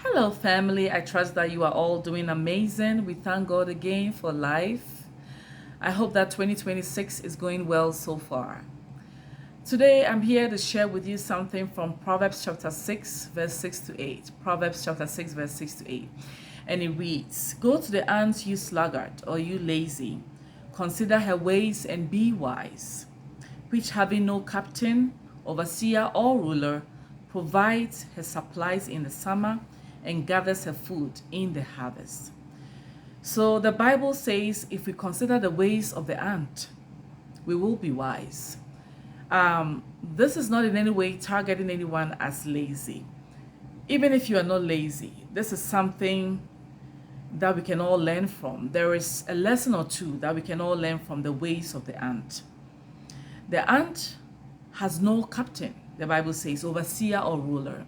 Hello, family. I trust that you are all doing amazing. We thank God again for life. I hope that 2026 is going well so far. Today, I'm here to share with you something from Proverbs chapter 6, verse 6 to 8. Proverbs chapter 6, verse 6 to 8. And it reads, "Go to the ant, you sluggard, or you lazy. Consider her ways and be wise, which having no captain, overseer, or ruler, provides her supplies in the summer and gathers her food in the harvest." So the Bible says if we consider the ways of the ant, we will be wise. This is not in any way targeting anyone as lazy. Even if you are not lazy, this is something that we can all learn from. There is a lesson or two that we can all learn from the ways of the ant. The ant has no captain, the Bible says, overseer or ruler,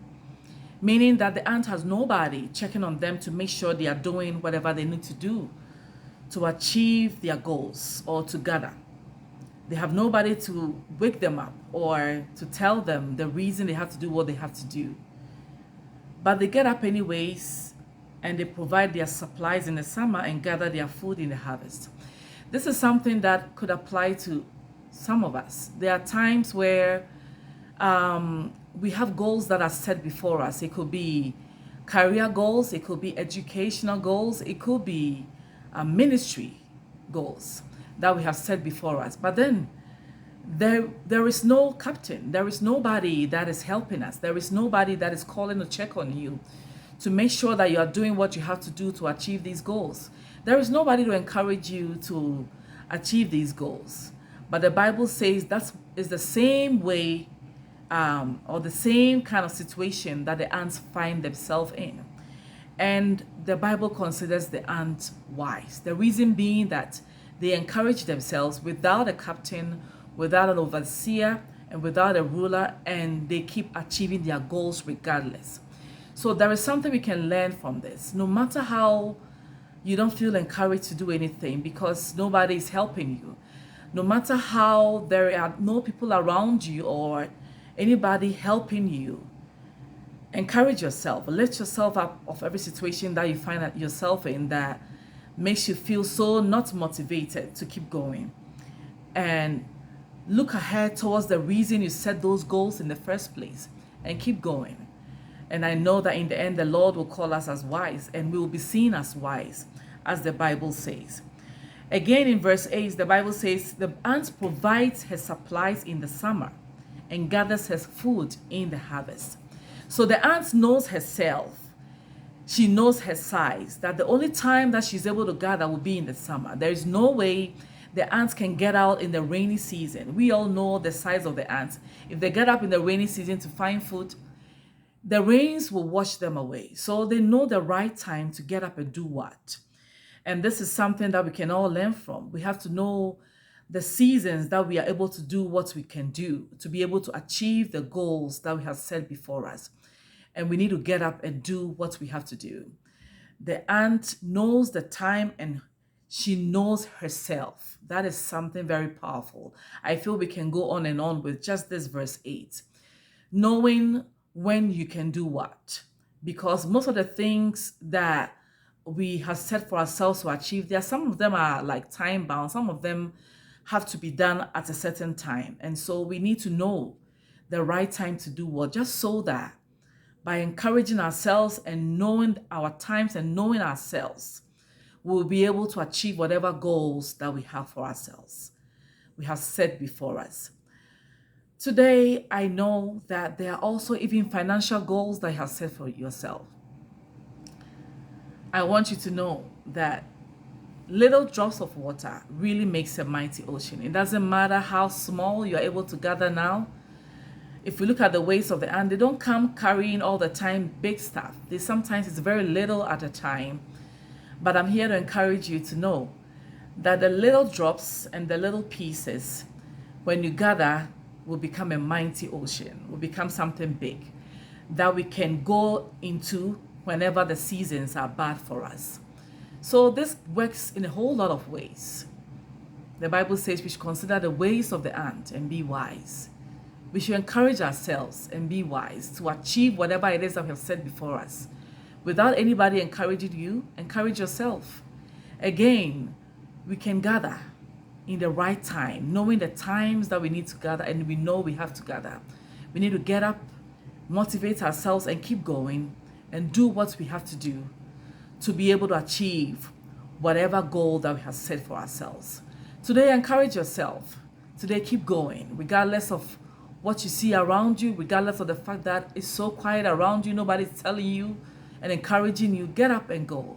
meaning that the ant has nobody checking on them to make sure they are doing whatever they need to do to achieve their goals or to gather. They have nobody to wake them up or to tell them the reason they have to do what they have to do. But they get up anyways, and they provide their supplies in the summer and gather their food in the harvest. This is something that could apply to some of us. There are times where we have goals that are set before us. It could be career goals, it could be educational goals, it could be ministry goals that we have set before us. But then there is no captain, there is nobody that is helping us, there is nobody that is calling to check on you to make sure that you are doing what you have to do to achieve these goals. There is nobody to encourage you to achieve these goals. But the Bible says that is the same way or the same kind of situation that the ants find themselves in. And the Bible considers the ant wise. The reason being that they encourage themselves without a captain, without an overseer, and without a ruler, and they keep achieving their goals regardless. So there is something we can learn from this. No matter how you don't feel encouraged to do anything because nobody is helping you, no matter how there are no people around you or anybody helping you, encourage yourself. Lift yourself up of every situation that you find yourself in that makes you feel so not motivated to keep going. And look ahead towards the reason you set those goals in the first place and keep going. And I know that in the end, the Lord will call us as wise and we will be seen as wise, as the Bible says. Again, in verse 8, the Bible says, "The ant provides her supplies in the summer and gathers her food in the harvest." So the ant knows herself. She knows her size, that the only time that she's able to gather will be in the summer. There is no way the ants can get out in the rainy season. We all know the size of the ants. If they get up in the rainy season to find food, the rains will wash them away. So they know the right time to get up and do what. And this is something that we can all learn from. We have to know the seasons that we are able to do what we can do to be able to achieve the goals that we have set before us. And we need to get up and do what we have to do. The ant knows the time and she knows herself. That is something very powerful. I feel we can go on and on with just this verse 8. Knowing when you can do what. Because most of the things that we have set for ourselves to achieve, some of them are like time bound. Some of them have to be done at a certain time. And so we need to know the right time to do what, just so that by encouraging ourselves and knowing our times and knowing ourselves, we'll be able to achieve whatever goals that we have for ourselves, we have set before us. Today, I know that there are also even financial goals that you have set for yourself. I want you to know that little drops of water really makes a mighty ocean. It doesn't matter how small you're able to gather now. If we look at the ways of the ant, they don't come carrying all the time big stuff. Sometimes it's very little at a time. But I'm here to encourage you to know that the little drops and the little pieces, when you gather, will become a mighty ocean, will become something big that we can go into whenever the seasons are bad for us. So this works in a whole lot of ways. The Bible says we should consider the ways of the ant and be wise. We should encourage ourselves and be wise to achieve whatever it is that we have set before us. Without anybody encouraging you, encourage yourself. Again, we can gather in the right time, knowing the times that we need to gather, and we know we have to gather. We need to get up, motivate ourselves, and keep going and do what we have to do to be able to achieve whatever goal that we have set for ourselves. Today, encourage yourself. Today, keep going, regardless of what you see around you, regardless of the fact that it's so quiet around you, nobody's telling you and encouraging you. Get up and go.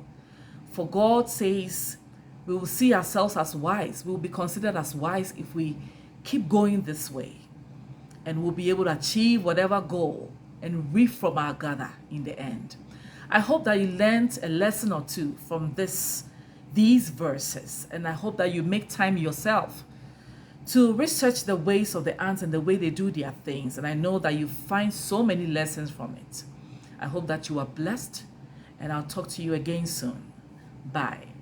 For God says we will see ourselves as wise. We will be considered as wise if we keep going this way. And we'll be able to achieve whatever goal and reap from our gather in the end. I hope that you learned a lesson or two from these verses. And I hope that you make time yourself to research the ways of the ants and the way they do their things. And I know that you find so many lessons from it. I hope that you are blessed, and I'll talk to you again soon. Bye.